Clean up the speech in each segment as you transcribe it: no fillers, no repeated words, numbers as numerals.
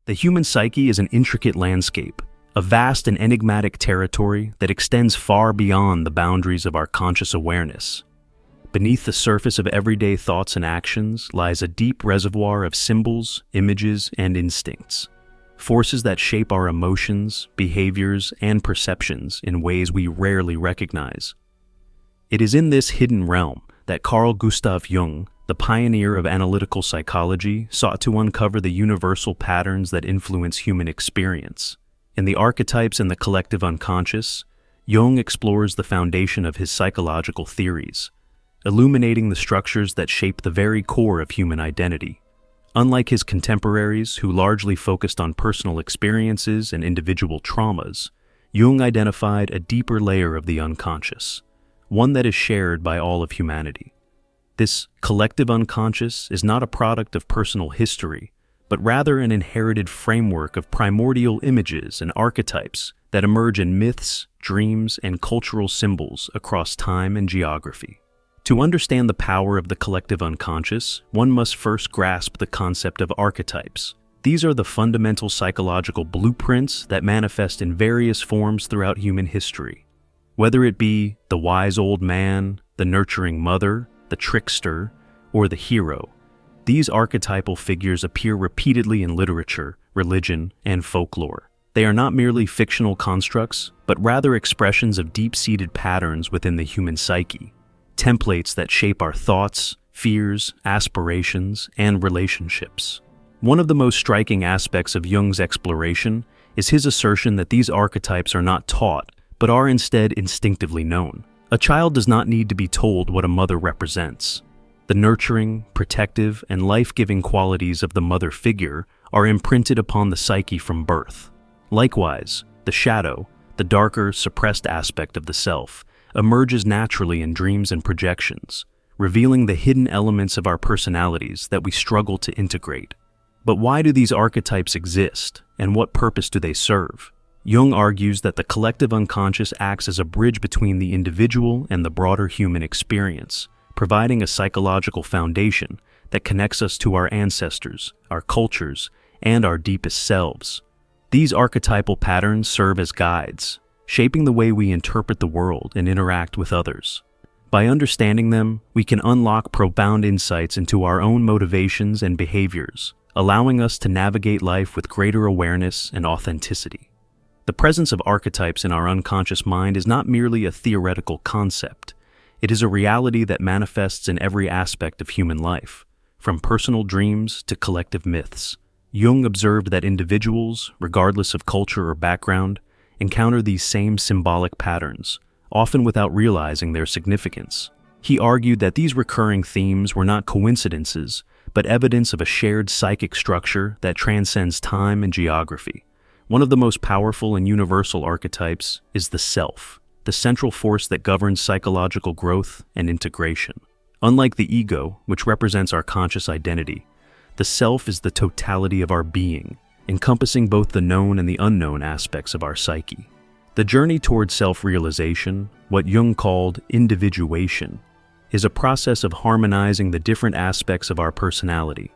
The human psyche is an intricate landscape, a vast and enigmatic territory that extends far beyond the boundaries of our conscious awareness. Beneath the surface of everyday thoughts and actions lies a deep reservoir of symbols, images, and instincts, forces that shape our emotions, behaviors, and perceptions in ways we rarely recognize. It is in this hidden realm that Carl Gustav Jung, the pioneer of analytical psychology, sought to uncover the universal patterns that influence human experience. In the Archetypes and the Collective Unconscious, Jung explores the foundation of his psychological theories, illuminating the structures that shape the very core of human identity. Unlike his contemporaries, who largely focused on personal experiences and individual traumas, Jung identified a deeper layer of the unconscious, one that is shared by all of humanity. This collective unconscious is not a product of personal history, but rather an inherited framework of primordial images and archetypes that emerge in myths, dreams, and cultural symbols across time and geography. To understand the power of the collective unconscious, one must first grasp the concept of archetypes. These are the fundamental psychological blueprints that manifest in various forms throughout human history. Whether it be the wise old man, the nurturing mother, the trickster, or the hero, these archetypal figures appear repeatedly in literature, religion, and folklore. They are not merely fictional constructs, but rather expressions of deep-seated patterns within the human psyche, templates that shape our thoughts, fears, aspirations, and relationships. One of the most striking aspects of Jung's exploration is his assertion that these archetypes are not taught, but are instead instinctively known. A child does not need to be told what a mother represents. The nurturing, protective, and life-giving qualities of the mother figure are imprinted upon the psyche from birth. Likewise, the shadow, the darker, suppressed aspect of the self, emerges naturally in dreams and projections, revealing the hidden elements of our personalities that we struggle to integrate. But why do these archetypes exist, and what purpose do they serve? Jung argues that the collective unconscious acts as a bridge between the individual and the broader human experience, providing a psychological foundation that connects us to our ancestors, our cultures, and our deepest selves. These archetypal patterns serve as guides, shaping the way we interpret the world and interact with others. By understanding them, we can unlock profound insights into our own motivations and behaviors, allowing us to navigate life with greater awareness and authenticity. The presence of archetypes in our unconscious mind is not merely a theoretical concept. It is a reality that manifests in every aspect of human life, from personal dreams to collective myths. Jung observed that individuals, regardless of culture or background, encounter these same symbolic patterns, often without realizing their significance. He argued that these recurring themes were not coincidences, but evidence of a shared psychic structure that transcends time and geography. One of the most powerful and universal archetypes is the self, the central force that governs psychological growth and integration. Unlike the ego, which represents our conscious identity, the self is the totality of our being, encompassing both the known and the unknown aspects of our psyche. The journey toward self-realization, what Jung called individuation, is a process of harmonizing the different aspects of our personality,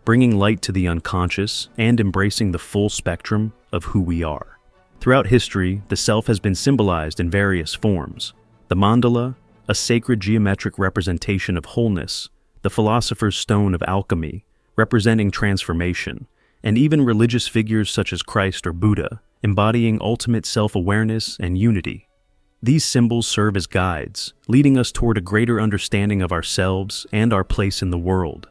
bringing light to the unconscious and embracing the full spectrum of who we are. Throughout history, the self has been symbolized in various forms. The mandala, a sacred geometric representation of wholeness, the philosopher's stone of alchemy, representing transformation, and even religious figures such as Christ or Buddha, embodying ultimate self-awareness and unity. These symbols serve as guides, leading us toward a greater understanding of ourselves and our place in the world.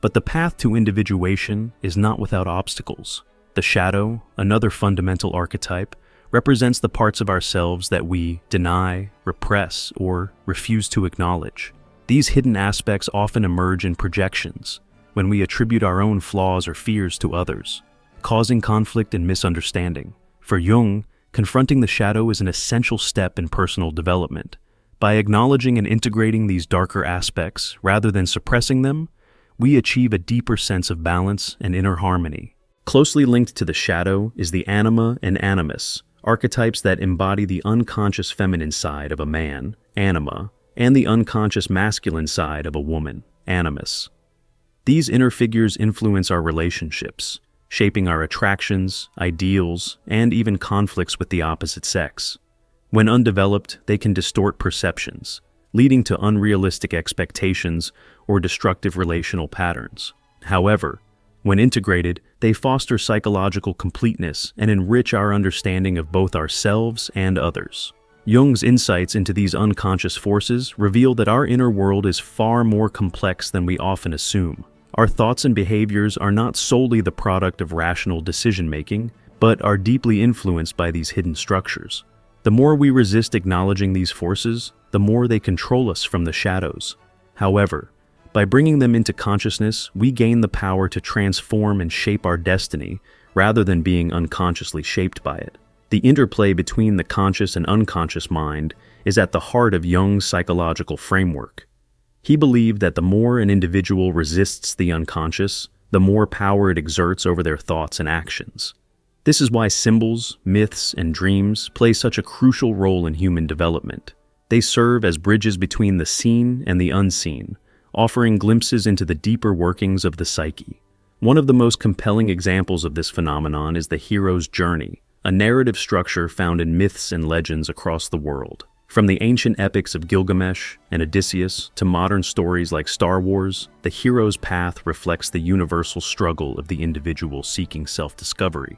But the path to individuation is not without obstacles. The shadow, another fundamental archetype, represents the parts of ourselves that we deny, repress, or refuse to acknowledge. These hidden aspects often emerge in projections, when we attribute our own flaws or fears to others, causing conflict and misunderstanding. For Jung, confronting the shadow is an essential step in personal development. By acknowledging and integrating these darker aspects rather than suppressing them, we achieve a deeper sense of balance and inner harmony. Closely linked to the shadow is the Anima and Animus, archetypes that embody the unconscious feminine side of a man, Anima, and the unconscious masculine side of a woman, Animus. These inner figures influence our relationships, shaping our attractions, ideals, and even conflicts with the opposite sex. When undeveloped, they can distort perceptions, leading to unrealistic expectations or destructive relational patterns. However, when integrated, they foster psychological completeness and enrich our understanding of both ourselves and others. Jung's insights into these unconscious forces reveal that our inner world is far more complex than we often assume. Our thoughts and behaviors are not solely the product of rational decision-making, but are deeply influenced by these hidden structures. The more we resist acknowledging these forces, the more they control us from the shadows. However, by bringing them into consciousness, we gain the power to transform and shape our destiny rather than being unconsciously shaped by it. The interplay between the conscious and unconscious mind is at the heart of Jung's psychological framework. He believed that the more an individual resists the unconscious, the more power it exerts over their thoughts and actions. This is why symbols, myths, and dreams play such a crucial role in human development. They serve as bridges between the seen and the unseen, offering glimpses into the deeper workings of the psyche. One of the most compelling examples of this phenomenon is the hero's journey, a narrative structure found in myths and legends across the world. From the ancient epics of Gilgamesh and Odysseus to modern stories like Star Wars, the hero's path reflects the universal struggle of the individual seeking self-discovery.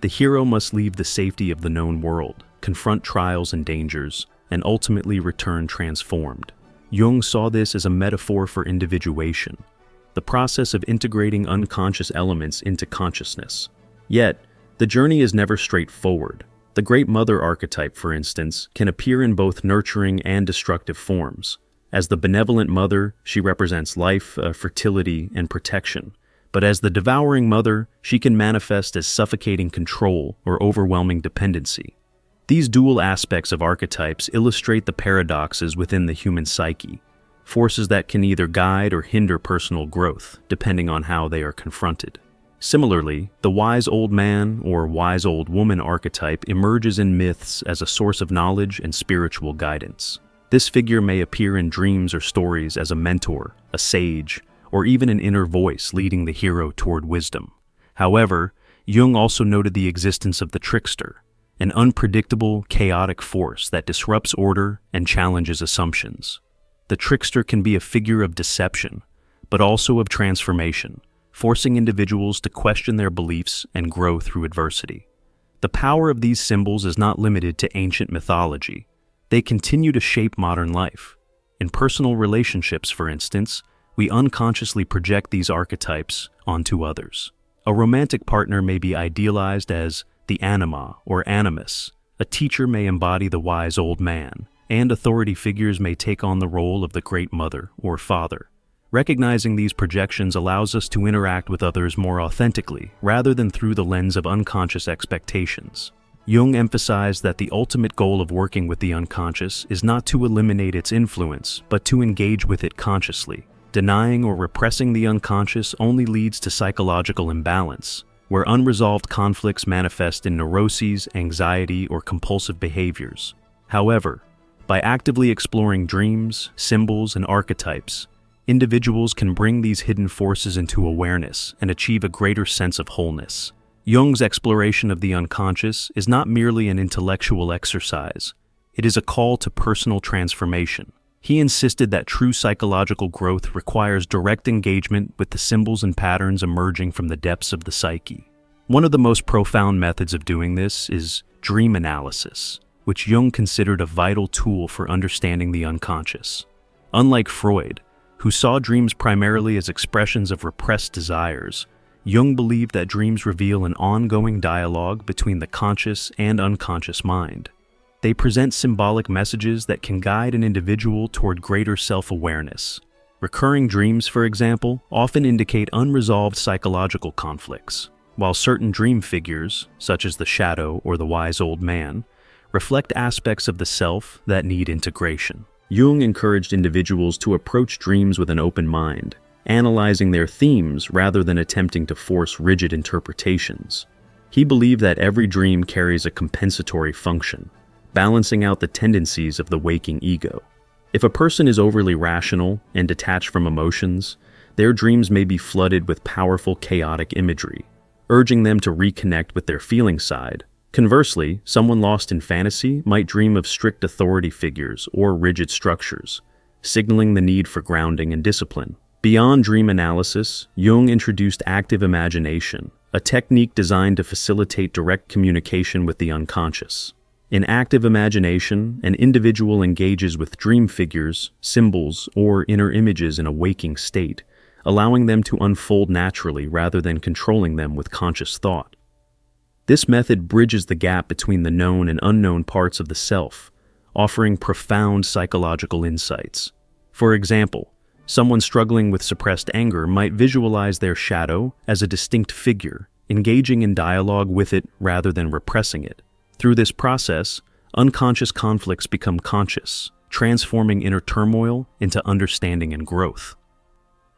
The hero must leave the safety of the known world, confront trials and dangers, and ultimately return transformed. Jung saw this as a metaphor for individuation, the process of integrating unconscious elements into consciousness. Yet, the journey is never straightforward. The Great Mother archetype, for instance, can appear in both nurturing and destructive forms. As the benevolent mother, she represents life, fertility, and protection. But as the devouring mother, she can manifest as suffocating control or overwhelming dependency. These dual aspects of archetypes illustrate the paradoxes within the human psyche, forces that can either guide or hinder personal growth, depending on how they are confronted. Similarly, the wise old man or wise old woman archetype emerges in myths as a source of knowledge and spiritual guidance. This figure may appear in dreams or stories as a mentor, a sage, or even an inner voice leading the hero toward wisdom. However, Jung also noted the existence of the trickster, an unpredictable, chaotic force that disrupts order and challenges assumptions. The trickster can be a figure of deception, but also of transformation, forcing individuals to question their beliefs and grow through adversity. The power of these symbols is not limited to ancient mythology. They continue to shape modern life. In personal relationships, for instance, we unconsciously project these archetypes onto others. A romantic partner may be idealized as the Anima or Animus. A teacher may embody the wise old man, and authority figures may take on the role of the great mother or father. Recognizing these projections allows us to interact with others more authentically, rather than through the lens of unconscious expectations. Jung emphasized that the ultimate goal of working with the unconscious is not to eliminate its influence, but to engage with it consciously. Denying or repressing the unconscious only leads to psychological imbalance, where unresolved conflicts manifest in neuroses, anxiety, or compulsive behaviors. However, by actively exploring dreams, symbols, and archetypes, individuals can bring these hidden forces into awareness and achieve a greater sense of wholeness. Jung's exploration of the unconscious is not merely an intellectual exercise. It is a call to personal transformation. He insisted that true psychological growth requires direct engagement with the symbols and patterns emerging from the depths of the psyche. One of the most profound methods of doing this is dream analysis, which Jung considered a vital tool for understanding the unconscious. Unlike Freud, who saw dreams primarily as expressions of repressed desires, Jung believed that dreams reveal an ongoing dialogue between the conscious and unconscious mind. They present symbolic messages that can guide an individual toward greater self-awareness. Recurring dreams, for example, often indicate unresolved psychological conflicts, while certain dream figures, such as the shadow or the wise old man, reflect aspects of the self that need integration. Jung encouraged individuals to approach dreams with an open mind, analyzing their themes rather than attempting to force rigid interpretations. He believed that every dream carries a compensatory function, balancing out the tendencies of the waking ego. If a person is overly rational and detached from emotions, their dreams may be flooded with powerful chaotic imagery. urging them to reconnect with their feeling side. Conversely, someone lost in fantasy might dream of strict authority figures or rigid structures, signaling the need for grounding and discipline. Beyond dream analysis, Jung introduced active imagination, a technique designed to facilitate direct communication with the unconscious. In active imagination, an individual engages with dream figures, symbols, or inner images in a waking state, allowing them to unfold naturally rather than controlling them with conscious thought. This method bridges the gap between the known and unknown parts of the self, offering profound psychological insights. For example, someone struggling with suppressed anger might visualize their shadow as a distinct figure, engaging in dialogue with it rather than repressing it. Through this process, unconscious conflicts become conscious, transforming inner turmoil into understanding and growth.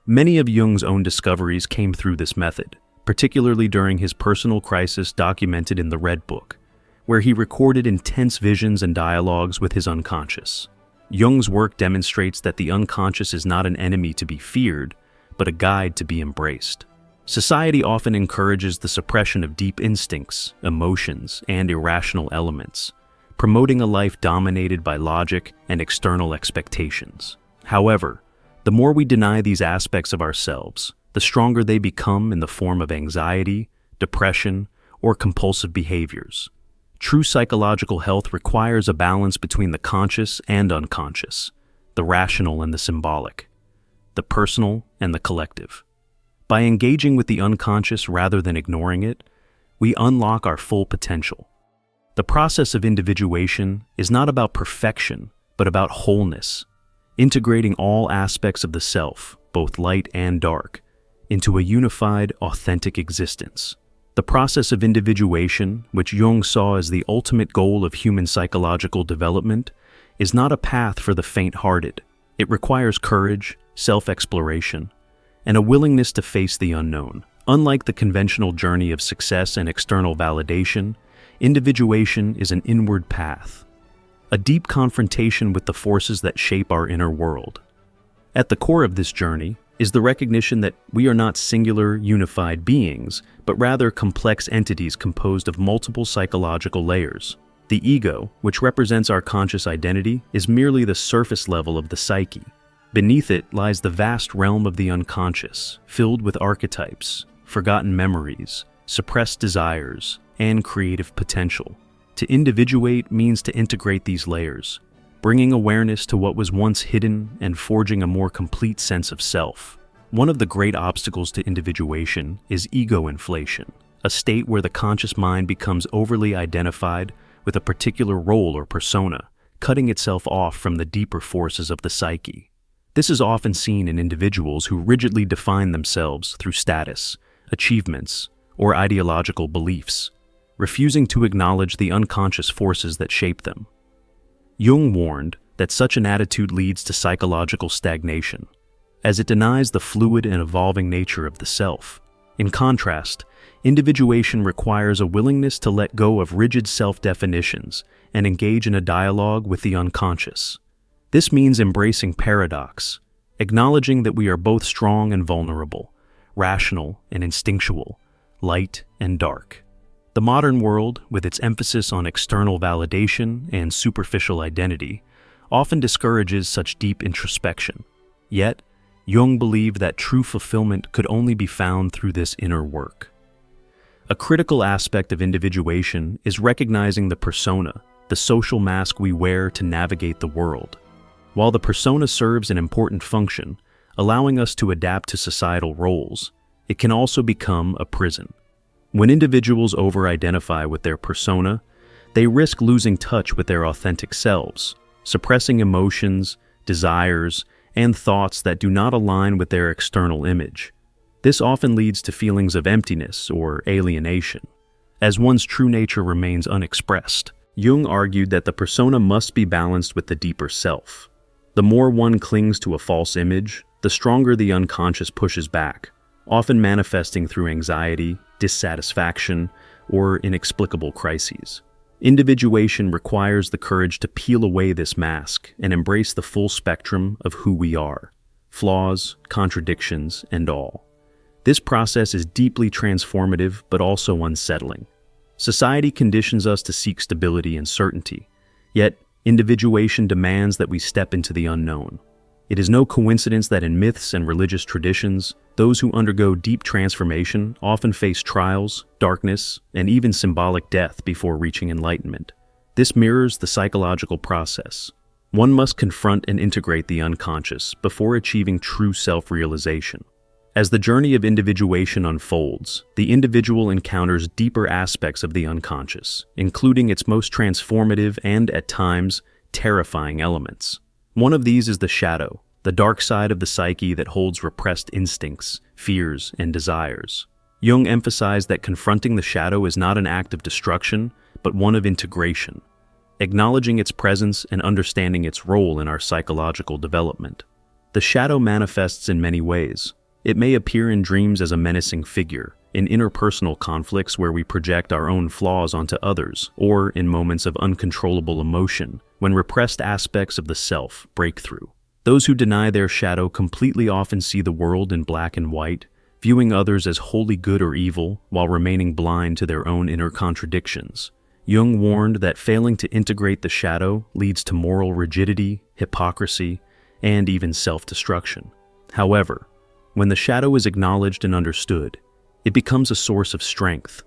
Many of Jung's own discoveries came through this method, particularly during his personal crisis documented in the Red Book, where he recorded intense visions and dialogues with his unconscious. Jung's work demonstrates that the unconscious is not an enemy to be feared, but a guide to be embraced. Society often encourages the suppression of deep instincts, emotions, and irrational elements, promoting a life dominated by logic and external expectations. However, the more we deny these aspects of ourselves, the stronger they become in the form of anxiety, depression, or compulsive behaviors. True psychological health requires a balance between the conscious and unconscious, the rational and the symbolic, the personal and the collective. By engaging with the unconscious rather than ignoring it, we unlock our full potential. The process of individuation is not about perfection, but about wholeness, integrating all aspects of the self, both light and dark, into a unified, authentic existence. The process of individuation, which Jung saw as the ultimate goal of human psychological development, is not a path for the faint-hearted. It requires courage, self-exploration, and a willingness to face the unknown. Unlike the conventional journey of success and external validation, individuation is an inward path, a deep confrontation with the forces that shape our inner world. At the core of this journey is the recognition that we are not singular, unified beings, but rather complex entities composed of multiple psychological layers. The ego, which represents our conscious identity, is merely the surface level of the psyche. Beneath it lies the vast realm of the unconscious, filled with archetypes, forgotten memories, suppressed desires, and creative potential. To individuate means to integrate these layers, bringing awareness to what was once hidden and forging a more complete sense of self. One of the great obstacles to individuation is ego inflation, a state where the conscious mind becomes overly identified with a particular role or persona, cutting itself off from the deeper forces of the psyche. This is often seen in individuals who rigidly define themselves through status, achievements, or ideological beliefs, refusing to acknowledge the unconscious forces that shape them. Jung warned that such an attitude leads to psychological stagnation, as it denies the fluid and evolving nature of the self. In contrast, individuation requires a willingness to let go of rigid self-definitions and engage in a dialogue with the unconscious. This means embracing paradox, acknowledging that we are both strong and vulnerable, rational and instinctual, light and dark. The modern world, with its emphasis on external validation and superficial identity, often discourages such deep introspection. Yet, Jung believed that true fulfillment could only be found through this inner work. A critical aspect of individuation is recognizing the persona, the social mask we wear to navigate the world. While the persona serves an important function, allowing us to adapt to societal roles, it can also become a prison. When individuals over-identify with their persona, they risk losing touch with their authentic selves, suppressing emotions, desires, and thoughts that do not align with their external image. This often leads to feelings of emptiness or alienation, as one's true nature remains unexpressed. Jung argued that the persona must be balanced with the deeper self. The more one clings to a false image, the stronger the unconscious pushes back, often manifesting through anxiety, dissatisfaction, or inexplicable crises. Individuation requires the courage to peel away this mask and embrace the full spectrum of who we are, flaws, contradictions, and all. This process is deeply transformative but also unsettling. Society conditions us to seek stability and certainty, yet individuation demands that we step into the unknown. It is no coincidence that in myths and religious traditions, those who undergo deep transformation often face trials, darkness, and even symbolic death before reaching enlightenment. This mirrors the psychological process. One must confront and integrate the unconscious before achieving true self-realization. As the journey of individuation unfolds, the individual encounters deeper aspects of the unconscious, including its most transformative and, at times, terrifying elements. One of these is the shadow, the dark side of the psyche that holds repressed instincts, fears, and desires. Jung emphasized that confronting the shadow is not an act of destruction, but one of integration, acknowledging its presence and understanding its role in our psychological development. The shadow manifests in many ways. It may appear in dreams as a menacing figure, in interpersonal conflicts where we project our own flaws onto others, or in moments of uncontrollable emotion, when repressed aspects of the self break through. Those who deny their shadow completely often see the world in black and white, viewing others as wholly good or evil while remaining blind to their own inner contradictions. Jung warned that failing to integrate the shadow leads to moral rigidity, hypocrisy, and even self-destruction. However, when the shadow is acknowledged and understood, it becomes a source of strength.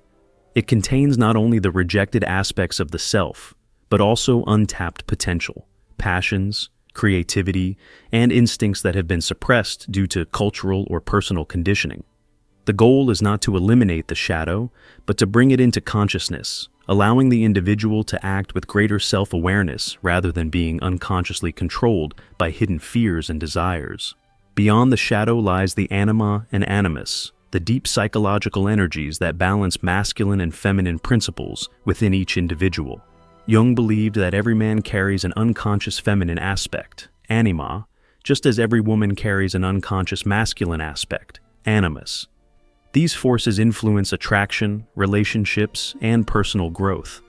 It contains not only the rejected aspects of the self, but also untapped potential, passions, creativity, and instincts that have been suppressed due to cultural or personal conditioning. The goal is not to eliminate the shadow, but to bring it into consciousness, allowing the individual to act with greater self-awareness rather than being unconsciously controlled by hidden fears and desires. Beyond the shadow lies the anima and animus, the deep psychological energies that balance masculine and feminine principles within each individual. Jung believed that every man carries an unconscious feminine aspect, anima, just as every woman carries an unconscious masculine aspect, animus. These forces influence attraction, relationships, and personal growth.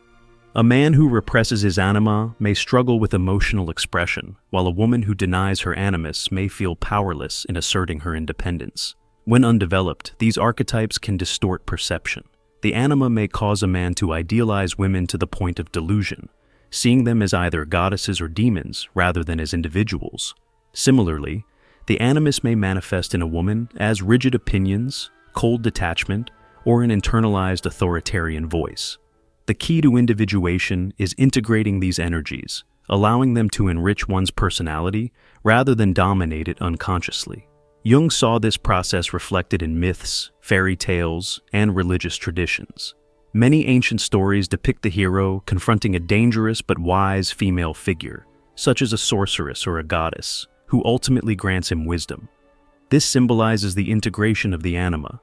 A man who represses his anima may struggle with emotional expression, while a woman who denies her animus may feel powerless in asserting her independence. When undeveloped, these archetypes can distort perception. The anima may cause a man to idealize women to the point of delusion, seeing them as either goddesses or demons rather than as individuals. Similarly, the animus may manifest in a woman as rigid opinions, cold detachment, or an internalized authoritarian voice. The key to individuation is integrating these energies, allowing them to enrich one's personality rather than dominate it unconsciously. Jung saw this process reflected in myths, fairy tales, and religious traditions. Many ancient stories depict the hero confronting a dangerous but wise female figure, such as a sorceress or a goddess, who ultimately grants him wisdom. This symbolizes the integration of the anima.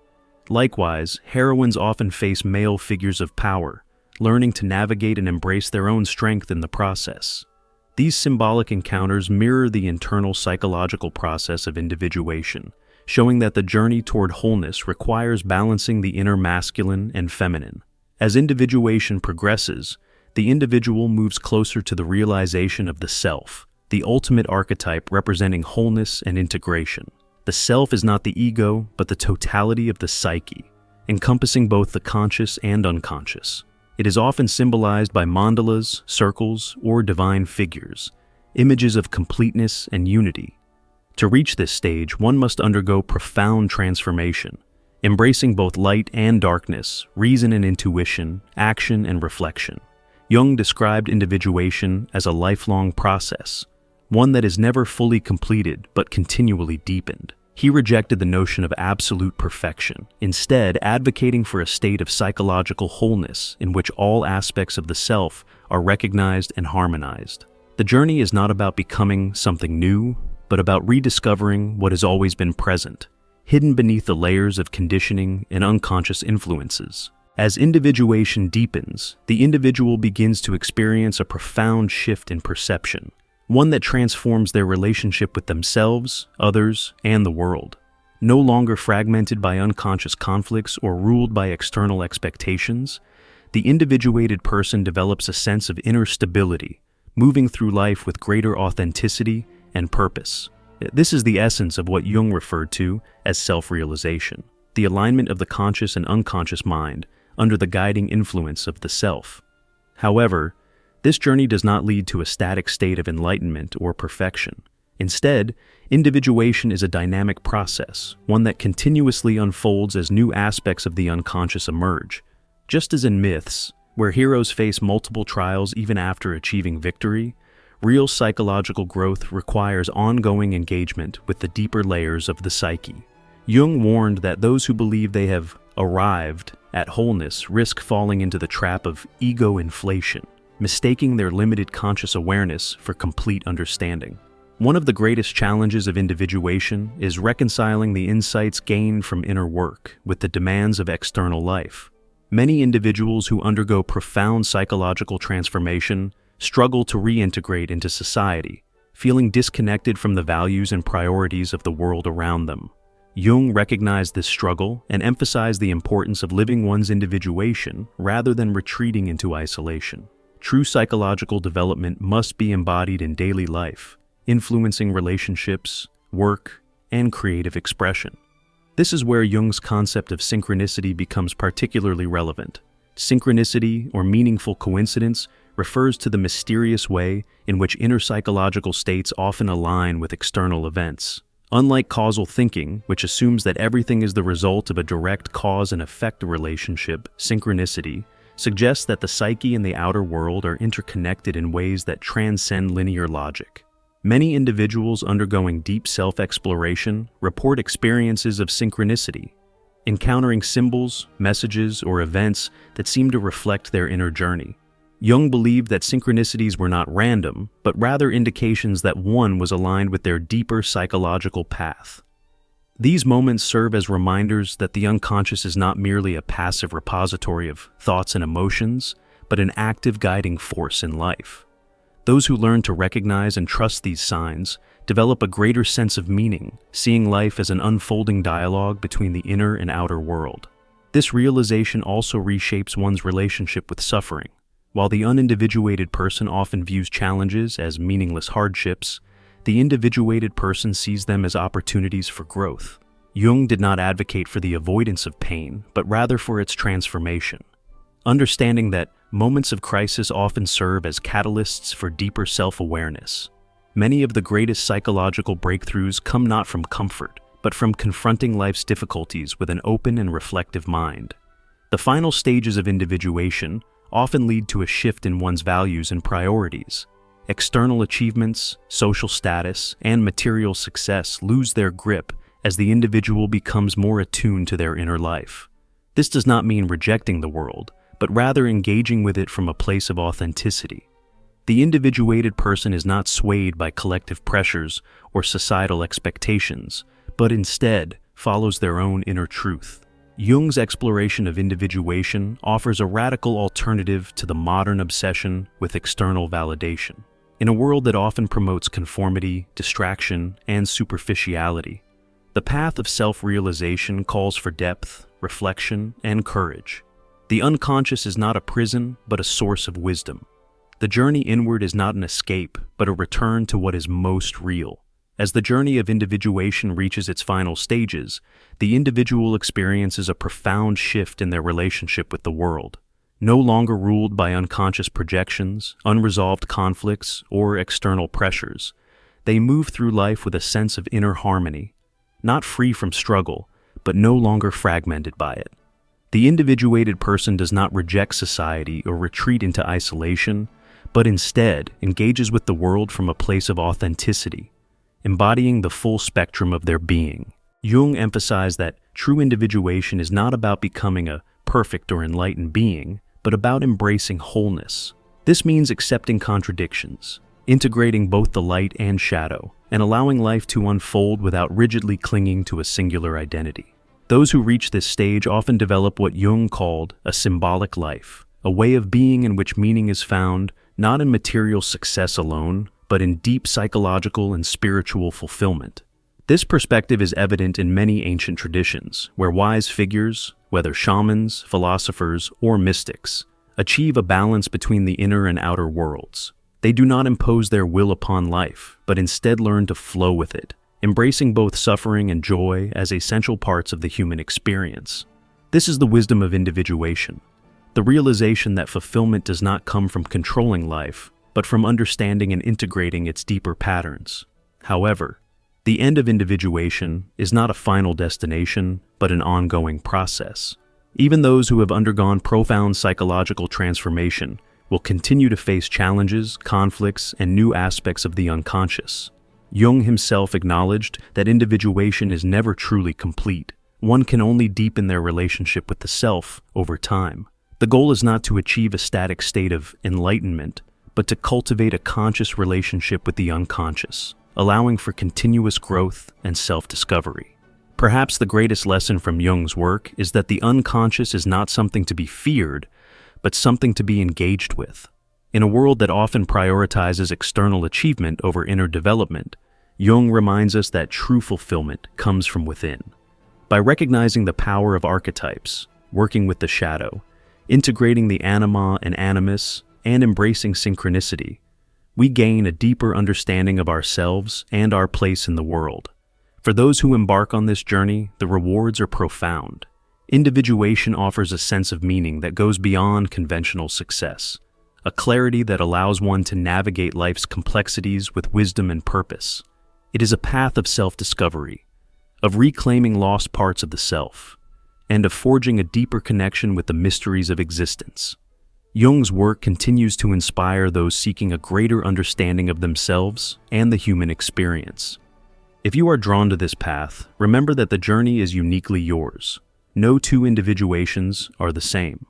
Likewise, heroines often face male figures of power, learning to navigate and embrace their own strength in the process. These symbolic encounters mirror the internal psychological process of individuation, showing that the journey toward wholeness requires balancing the inner masculine and feminine. As individuation progresses, the individual moves closer to the realization of the self, the ultimate archetype representing wholeness and integration. The self is not the ego, but the totality of the psyche, encompassing both the conscious and unconscious. It is often symbolized by mandalas, circles, or divine figures, images of completeness and unity. To reach this stage, one must undergo profound transformation, embracing both light and darkness, reason and intuition, action and reflection. Jung described individuation as a lifelong process, one that is never fully completed but continually deepened. He rejected the notion of absolute perfection, instead advocating for a state of psychological wholeness in which all aspects of the self are recognized and harmonized. The journey is not about becoming something new, but about rediscovering what has always been present, hidden beneath the layers of conditioning and unconscious influences. As individuation deepens, the individual begins to experience a profound shift in perception, one that transforms their relationship with themselves, others, and the world. No longer fragmented by unconscious conflicts or ruled by external expectations, the individuated person develops a sense of inner stability, moving through life with greater authenticity and purpose. This is the essence of what Jung referred to as self-realization. the alignment of the conscious and unconscious mind under the guiding influence of the self. However, this journey does not lead to a static state of enlightenment or perfection. Instead, individuation is a dynamic process, one that continuously unfolds as new aspects of the unconscious emerge. Just as in myths, where heroes face multiple trials even after achieving victory, real psychological growth requires ongoing engagement with the deeper layers of the psyche. Jung warned that those who believe they have arrived at wholeness risk falling into the trap of ego inflation, mistaking their limited conscious awareness for complete understanding. One of the greatest challenges of individuation is reconciling the insights gained from inner work with the demands of external life. Many individuals who undergo profound psychological transformation struggle to reintegrate into society, feeling disconnected from the values and priorities of the world around them. Jung recognized this struggle and emphasized the importance of living one's individuation rather than retreating into isolation. True psychological development must be embodied in daily life, influencing relationships, work, and creative expression. This is where Jung's concept of synchronicity becomes particularly relevant. Synchronicity, or meaningful coincidence, refers to the mysterious way in which inner psychological states often align with external events. Unlike causal thinking, which assumes that everything is the result of a direct cause and effect relationship, synchronicity suggests that the psyche and the outer world are interconnected in ways that transcend linear logic. Many individuals undergoing deep self-exploration report experiences of synchronicity, encountering symbols, messages, or events that seem to reflect their inner journey. Jung believed that synchronicities were not random, but rather indications that one was aligned with their deeper psychological path. These moments serve as reminders that the unconscious is not merely a passive repository of thoughts and emotions, but an active guiding force in life. Those who learn to recognize and trust these signs develop a greater sense of meaning, seeing life as an unfolding dialogue between the inner and outer world. This realization also reshapes one's relationship with suffering. While the unindividuated person often views challenges as meaningless hardships, the individuated person sees them as opportunities for growth. Jung did not advocate for the avoidance of pain, but rather for its transformation. Understanding that moments of crisis often serve as catalysts for deeper self-awareness. Many of the greatest psychological breakthroughs come not from comfort, but from confronting life's difficulties with an open and reflective mind. The final stages of individuation often lead to a shift in one's values and priorities. External achievements, social status, and material success lose their grip as the individual becomes more attuned to their inner life. This does not mean rejecting the world, but rather engaging with it from a place of authenticity. The individuated person is not swayed by collective pressures or societal expectations, but instead follows their own inner truth. Jung's exploration of individuation offers a radical alternative to the modern obsession with external validation. In a world that often promotes conformity, distraction, and superficiality, the path of self-realization calls for depth, reflection, and courage. The unconscious is not a prison, but a source of wisdom. The journey inward is not an escape, but a return to what is most real. As the journey of individuation reaches its final stages, the individual experiences a profound shift in their relationship with the world. No longer ruled by unconscious projections, unresolved conflicts, or external pressures, they move through life with a sense of inner harmony, not free from struggle, but no longer fragmented by it. The individuated person does not reject society or retreat into isolation, but instead engages with the world from a place of authenticity, embodying the full spectrum of their being. Jung emphasized that true individuation is not about becoming a perfect or enlightened being, but about embracing wholeness. This means accepting contradictions, integrating both the light and shadow, and allowing life to unfold without rigidly clinging to a singular identity. Those who reach this stage often develop what Jung called a symbolic life, a way of being in which meaning is found not in material success alone, but in deep psychological and spiritual fulfillment. This perspective is evident in many ancient traditions, where wise figures, whether shamans, philosophers, or mystics, achieve a balance between the inner and outer worlds. They do not impose their will upon life, but instead learn to flow with it, embracing both suffering and joy as essential parts of the human experience. This is the wisdom of individuation, the realization that fulfillment does not come from controlling life, but from understanding and integrating its deeper patterns. However, the end of individuation is not a final destination, but an ongoing process. Even those who have undergone profound psychological transformation will continue to face challenges, conflicts, and new aspects of the unconscious. Jung himself acknowledged that individuation is never truly complete. One can only deepen their relationship with the self over time. The goal is not to achieve a static state of enlightenment, but to cultivate a conscious relationship with the unconscious, allowing for continuous growth and self-discovery. Perhaps the greatest lesson from Jung's work is that the unconscious is not something to be feared, but something to be engaged with. In a world that often prioritizes external achievement over inner development, Jung reminds us that true fulfillment comes from within. By recognizing the power of archetypes, working with the shadow, integrating the Anima and Animus, and embracing synchronicity, we gain a deeper understanding of ourselves and our place in the world. For those who embark on this journey, the rewards are profound. Individuation offers a sense of meaning that goes beyond conventional success, a clarity that allows one to navigate life's complexities with wisdom and purpose. It is a path of self-discovery, of reclaiming lost parts of the self, and of forging a deeper connection with the mysteries of existence. Jung's work continues to inspire those seeking a greater understanding of themselves and the human experience. If you are drawn to this path, remember that the journey is uniquely yours. No two individuations are the same.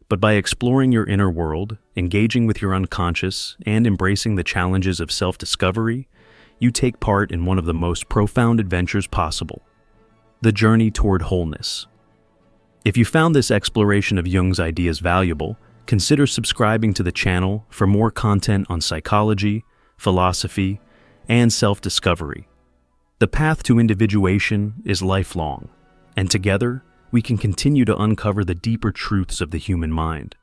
But by exploring your inner world, engaging with your unconscious, and embracing the challenges of self-discovery, you take part in one of the most profound adventures possible: the journey toward wholeness. If you found this exploration of Jung's ideas valuable, consider subscribing to the channel for more content on psychology, philosophy, and self-discovery. The path to individuation is lifelong, and together, we can continue to uncover the deeper truths of the human mind.